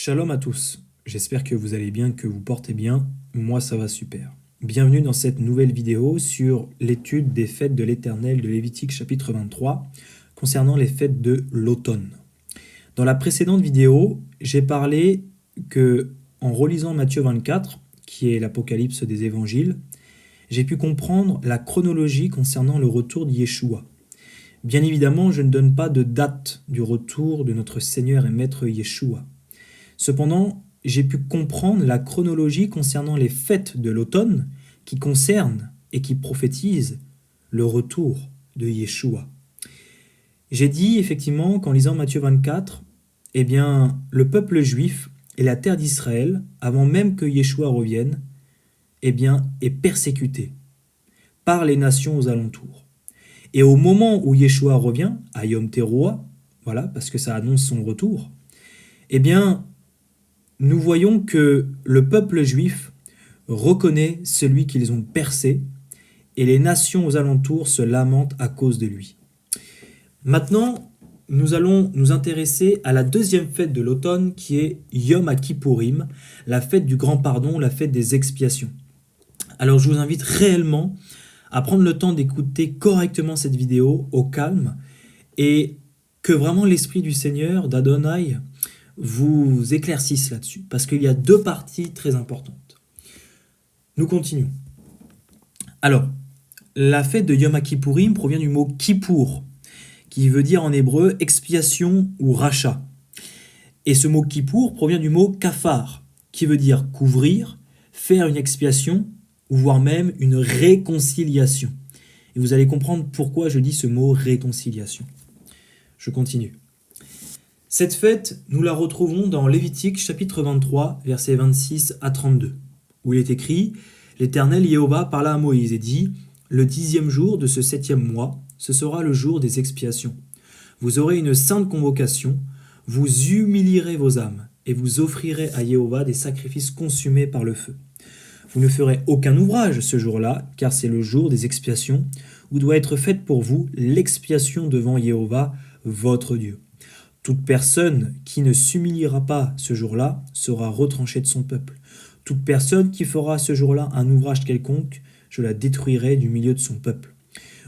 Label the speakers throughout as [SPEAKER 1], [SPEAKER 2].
[SPEAKER 1] Shalom à tous, j'espère que vous allez bien, que vous portez bien, moi ça va super. Bienvenue dans cette nouvelle vidéo sur l'étude des fêtes de l'Éternel de Lévitique chapitre 23 concernant les fêtes de l'automne. Dans la précédente vidéo, j'ai parlé que en relisant Matthieu 24, qui est l'Apocalypse des évangiles, j'ai pu comprendre la chronologie concernant le retour de Yeshua. Bien évidemment, je ne donne pas de date du retour de notre Seigneur et Maître Yeshua. Cependant, j'ai pu comprendre la chronologie concernant les fêtes de l'automne qui concernent et qui prophétisent le retour de Yeshua. J'ai dit effectivement qu'en lisant Matthieu 24, le peuple juif et la terre d'Israël, avant même que Yeshua revienne, est persécuté par les nations aux alentours. Et au moment où Yeshua revient, à Yom Teruah, voilà, parce que ça annonce son retour, nous voyons que le peuple juif reconnaît celui qu'ils ont percé et les nations aux alentours se lamentent à cause de lui. Maintenant, nous allons nous intéresser à la deuxième fête de l'automne qui est Yom Kippourim, la fête du grand pardon, la fête des expiations. Alors je vous invite réellement à prendre le temps d'écouter correctement cette vidéo au calme et que vraiment l'Esprit du Seigneur, d'Adonai, vous éclaircisse là-dessus, parce qu'il y a deux parties très importantes. Nous continuons. Alors, la fête de Yom Kippourim provient du mot Kippour, qui veut dire en hébreu expiation ou rachat. Et ce mot Kippour provient du mot kafar, qui veut dire couvrir, faire une expiation, ou voire même une réconciliation. Et vous allez comprendre pourquoi je dis ce mot réconciliation. Je continue. Cette fête, nous la retrouvons dans Lévitique chapitre 23, versets 26 à 32, où il est écrit « L'Éternel Jéhovah parla à Moïse et dit « Le 10e jour de ce 7e mois, ce sera le jour des expiations. Vous aurez une sainte convocation, vous humilierez vos âmes, et vous offrirez à Jéhovah des sacrifices consumés par le feu. Vous ne ferez aucun ouvrage ce jour-là, car c'est le jour des expiations, où doit être faite pour vous l'expiation devant Jéhovah, votre Dieu. Toute personne qui ne s'humiliera pas ce jour-là sera retranchée de son peuple. Toute personne qui fera ce jour-là un ouvrage quelconque, je la détruirai du milieu de son peuple.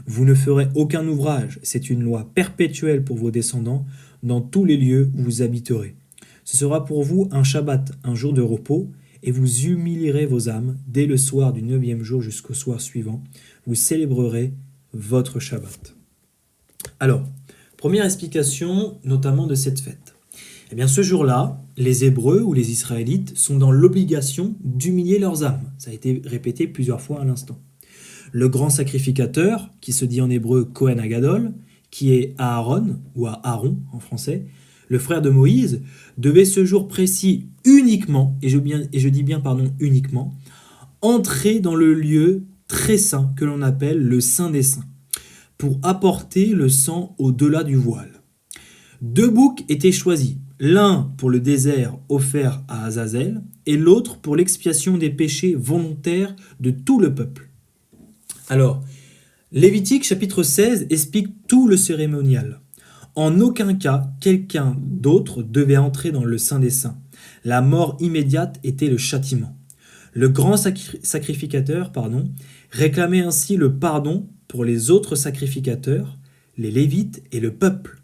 [SPEAKER 1] Vous ne ferez aucun ouvrage, c'est une loi perpétuelle pour vos descendants, dans tous les lieux où vous habiterez. Ce sera pour vous un Shabbat, un jour de repos, et vous humilierez vos âmes dès le soir du 9e jour jusqu'au soir suivant. Vous célébrerez votre Shabbat. Alors, première explication, notamment de cette fête. Ce jour-là, les Hébreux ou les Israélites sont dans l'obligation d'humilier leurs âmes. Ça a été répété plusieurs fois à l'instant. Le grand sacrificateur, qui se dit en hébreu Kohen Agadol, qui est Aaron, ou à Aaron en français, le frère de Moïse, devait ce jour précis uniquement, et je dis bien uniquement, entrer dans le lieu très saint que l'on appelle le Saint des Saints, pour apporter le sang au-delà du voile. Deux boucs étaient choisis, l'un pour le désert offert à Azazel et l'autre pour l'expiation des péchés volontaires de tout le peuple. Alors, Lévitique chapitre 16 explique tout le cérémonial. En aucun cas, quelqu'un d'autre devait entrer dans le Saint des Saints. La mort immédiate était le châtiment. Le grand sacrificateur réclamait ainsi le pardon pour les autres sacrificateurs, les Lévites et le peuple.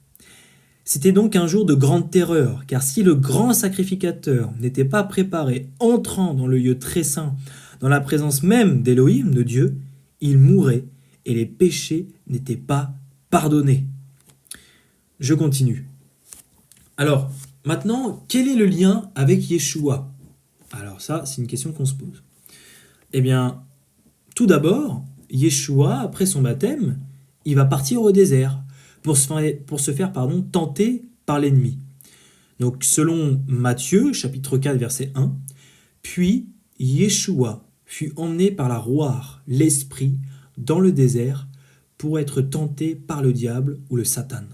[SPEAKER 1] C'était donc un jour de grande terreur, car si le grand sacrificateur n'était pas préparé, entrant dans le lieu très saint, dans la présence même d'Élohim, de Dieu, il mourait et les péchés n'étaient pas pardonnés. Je continue. Alors, maintenant, quel est le lien avec Yeshua? Alors ça, c'est une question qu'on se pose. Tout d'abord, Yeshua, après son baptême, il va partir au désert pour se faire tenter par l'ennemi. Donc, selon Matthieu, chapitre 4, verset 1, « Puis Yeshua fut emmené par la Roar, l'Esprit, dans le désert pour être tenté par le diable ou le Satan. »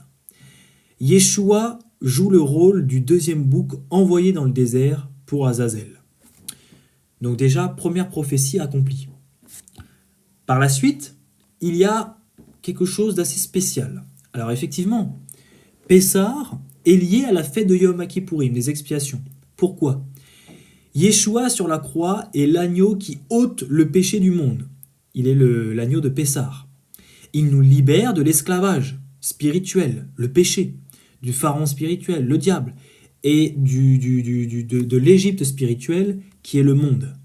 [SPEAKER 1] Yeshua joue le rôle du deuxième bouc envoyé dans le désert pour Azazel. Donc déjà, première prophétie accomplie. Par la suite, il y a quelque chose d'assez spécial. Alors effectivement, Pessah est lié à la fête de Yom Kippourim, des expiations. Pourquoi? Yeshua sur la croix est l'agneau qui ôte le péché du monde. Il est l'agneau de Pessah. Il nous libère de l'esclavage spirituel, le péché, du pharaon spirituel, le diable, et de l'Égypte spirituelle qui est le monde.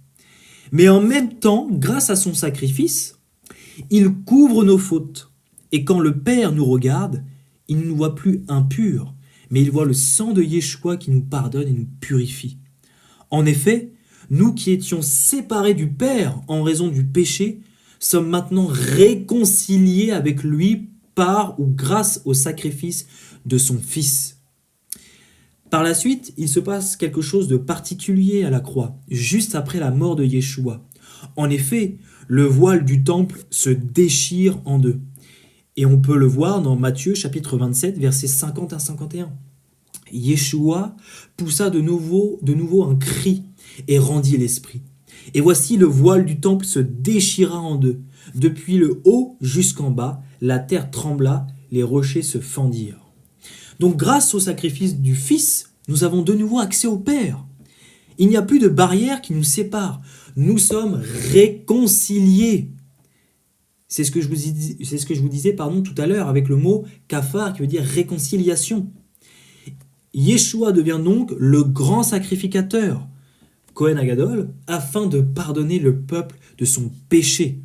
[SPEAKER 1] Mais en même temps, grâce à son sacrifice, il couvre nos fautes. Et quand le Père nous regarde, il ne nous voit plus impurs, mais il voit le sang de Yeshua qui nous pardonne et nous purifie. En effet, nous qui étions séparés du Père en raison du péché, sommes maintenant réconciliés avec lui par ou grâce au sacrifice de son Fils. Par la suite, il se passe quelque chose de particulier à la croix, juste après la mort de Yeshua. En effet, le voile du temple se déchire en deux. Et on peut le voir dans Matthieu chapitre 27, versets 50 à 51. Yeshua poussa de nouveau un cri et rendit l'esprit. Et voici le voile du temple se déchira en deux. Depuis le haut jusqu'en bas, la terre trembla, les rochers se fendirent. Donc grâce au sacrifice du Fils, nous avons de nouveau accès au Père. Il n'y a plus de barrière qui nous sépare. Nous sommes réconciliés. C'est ce que je vous disais tout à l'heure avec le mot kafar qui veut dire réconciliation. Yeshua devient donc le grand sacrificateur, Kohen Agadol, afin de pardonner le peuple de son péché.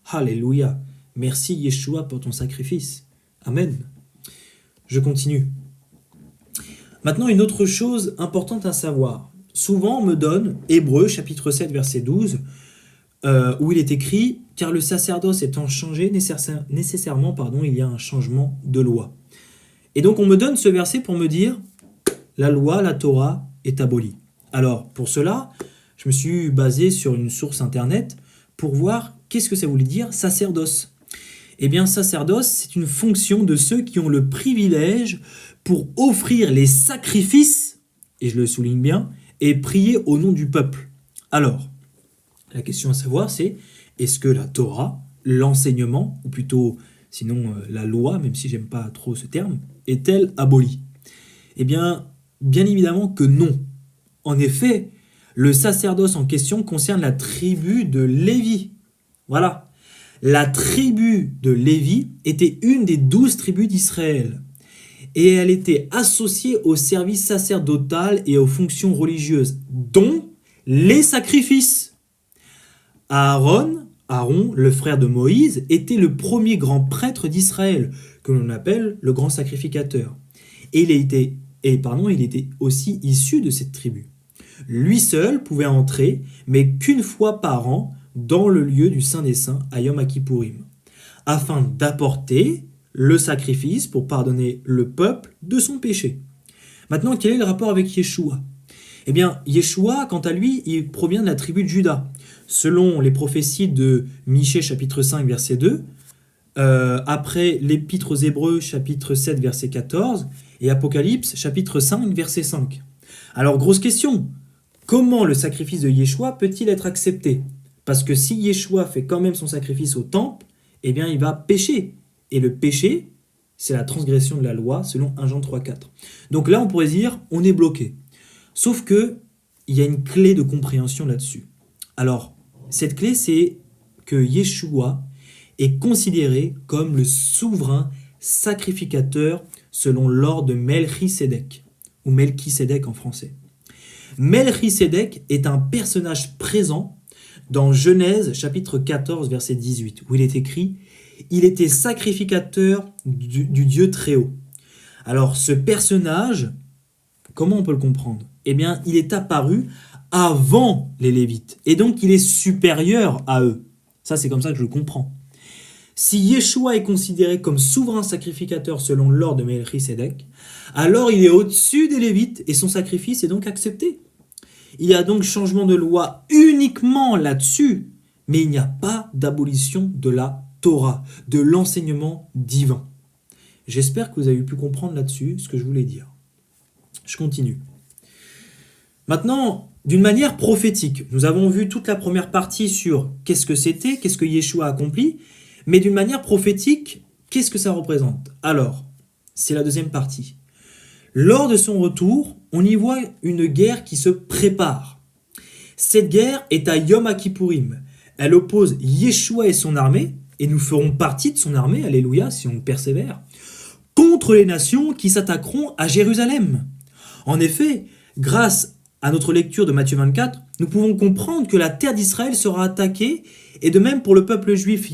[SPEAKER 1] Alléluia. Merci Yeshua pour ton sacrifice. Amen. Je continue. Maintenant, une autre chose importante à savoir. Souvent, on me donne Hébreux, chapitre 7, verset 12, où il est écrit « Car le sacerdoce étant changé, nécessairement, il y a un changement de loi. » Et donc, on me donne ce verset pour me dire « La loi, la Torah, est abolie. » Alors, pour cela, je me suis basé sur une source internet pour voir qu'est-ce que ça voulait dire « sacerdoce ». Eh bien, sacerdoce, c'est une fonction de ceux qui ont le privilège pour offrir les sacrifices, et je le souligne bien, et prier au nom du peuple. Alors, la question à savoir, c'est est-ce que la Torah, l'enseignement, ou plutôt, sinon la loi, même si j'aime pas trop ce terme, est-elle abolie? Eh bien évidemment que non. En effet, le sacerdoce en question concerne la tribu de Lévi. Voilà. La tribu de Lévi était une des 12 tribus d'Israël. Et elle était associée au service sacerdotal et aux fonctions religieuses, dont les sacrifices. Aaron, le frère de Moïse, était le premier grand prêtre d'Israël, que l'on appelle le grand sacrificateur. Et il était aussi issu de cette tribu. Lui seul pouvait entrer, mais qu'une fois par an, dans le lieu du Saint des Saints, à Yom Kippourim, afin d'apporter le sacrifice pour pardonner le peuple de son péché. Maintenant, quel est le rapport avec Yeshua? Eh bien, Yeshua, quant à lui, il provient de la tribu de Juda. Selon les prophéties de Michée, chapitre 5, verset 2, après l'Épître aux Hébreux, chapitre 7, verset 14, et Apocalypse, chapitre 5, verset 5. Alors, grosse question, comment le sacrifice de Yeshua peut-il être accepté? Parce que si Yeshua fait quand même son sacrifice au temple, eh bien, il va pécher. Et le péché, c'est la transgression de la loi, selon 1 Jean 3, 4. Donc là, on pourrait dire, on est bloqué. Sauf que il y a une clé de compréhension là-dessus. Alors, cette clé, c'est que Yeshua est considéré comme le souverain sacrificateur selon l'ordre de Melchisédek, ou Melchisédek en français. Melchisédek est un personnage présent dans Genèse chapitre 14, verset 18, où il est écrit « Il était sacrificateur du Dieu très haut ». Alors, ce personnage, comment on peut le comprendre? Eh bien, il est apparu avant les Lévites, et donc il est supérieur à eux. Ça, c'est comme ça que je le comprends. Si Yeshua est considéré comme souverain sacrificateur selon l'ordre de Melchisédek, alors il est au-dessus des Lévites, et son sacrifice est donc accepté. Il y a donc changement de loi uniquement là-dessus, mais il n'y a pas d'abolition de la Torah, de l'enseignement divin. J'espère que vous avez pu comprendre là-dessus ce que je voulais dire. Je continue. Maintenant, d'une manière prophétique, nous avons vu toute la première partie sur qu'est-ce que c'était, qu'est-ce que Yeshua a accompli, mais d'une manière prophétique, qu'est-ce que ça représente? Alors, c'est la deuxième partie. Lors de son retour, on y voit une guerre qui se prépare. Cette guerre est à Yom Kippourim. Elle oppose Yeshua et son armée, et nous ferons partie de son armée, alléluia, si on persévère, contre les nations qui s'attaqueront à Jérusalem. En effet, grâce à notre lecture de Matthieu 24, nous pouvons comprendre que la terre d'Israël sera attaquée, et de même pour le peuple juif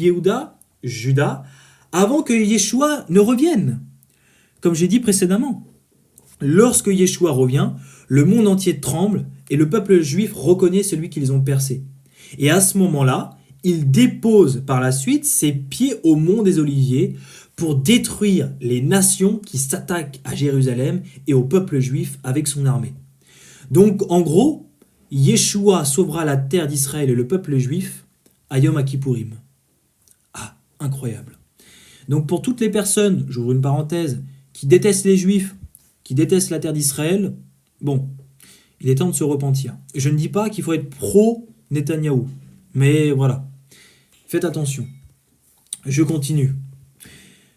[SPEAKER 1] Juda, avant que Yeshua ne revienne. Comme j'ai dit précédemment, lorsque Yeshua revient, le monde entier tremble et le peuple juif reconnaît celui qu'ils ont percé. Et à ce moment-là, il dépose par la suite ses pieds au mont des Oliviers pour détruire les nations qui s'attaquent à Jérusalem et au peuple juif avec son armée. Donc en gros, Yeshua sauvera la terre d'Israël et le peuple juif à Yom Kippourim. Ah, incroyable. Donc pour toutes les personnes, j'ouvre une parenthèse, qui détestent les Juifs, qui détestent la terre d'Israël, bon, il est temps de se repentir. Je ne dis pas qu'il faut être pro-Netanyahou, mais voilà, faites attention. Je continue.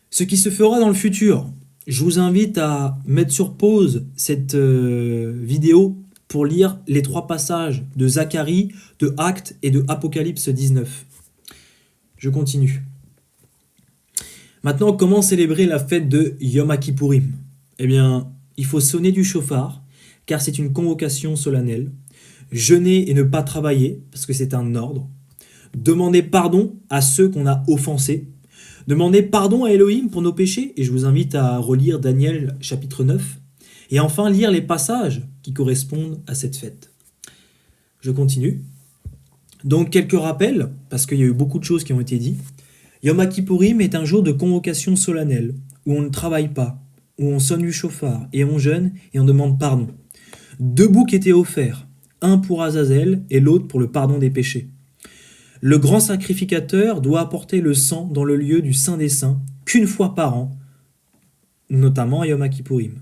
[SPEAKER 1] Ce qui se fera dans le futur, je vous invite à mettre sur pause cette vidéo pour lire les 3 passages de Zacharie, de Actes et de Apocalypse 19. Je continue. Maintenant, comment célébrer la fête de Yom Kippourim? Eh bien, il faut sonner du chauffard, car c'est une convocation solennelle. Jeûner et ne pas travailler, parce que c'est un ordre. Demander pardon à ceux qu'on a offensés. Demander pardon à Elohim pour nos péchés, et je vous invite à relire Daniel chapitre 9. Et enfin, lire les passages qui correspondent à cette fête. Je continue. Donc, quelques rappels, parce qu'il y a eu beaucoup de choses qui ont été dites. Yom Kippourim est un jour de convocation solennelle, où on ne travaille pas, où on sonne du chauffard, et on jeûne, et on demande pardon. 2 boucs étaient offerts, un pour Azazel et l'autre pour le pardon des péchés. Le grand sacrificateur doit apporter le sang dans le lieu du Saint des Saints qu'une fois par an, notamment à Yom Kippourim.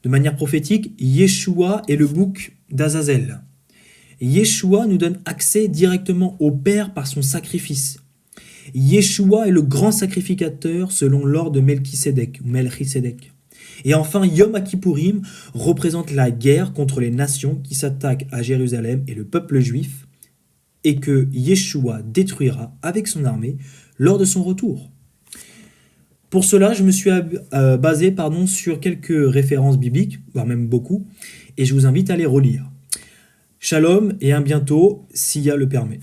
[SPEAKER 1] De manière prophétique, Yeshua est le bouc d'Azazel. Yeshua nous donne accès directement au Père par son sacrifice. Yeshua est le grand sacrificateur selon l'ordre de Melchisédek. Et enfin, Yom Kippourim représente la guerre contre les nations qui s'attaquent à Jérusalem et le peuple juif, et que Yeshua détruira avec son armée lors de son retour. Pour cela, je me suis basé sur quelques références bibliques, voire même beaucoup, et je vous invite à les relire. Shalom et à bientôt, si Yah le permet.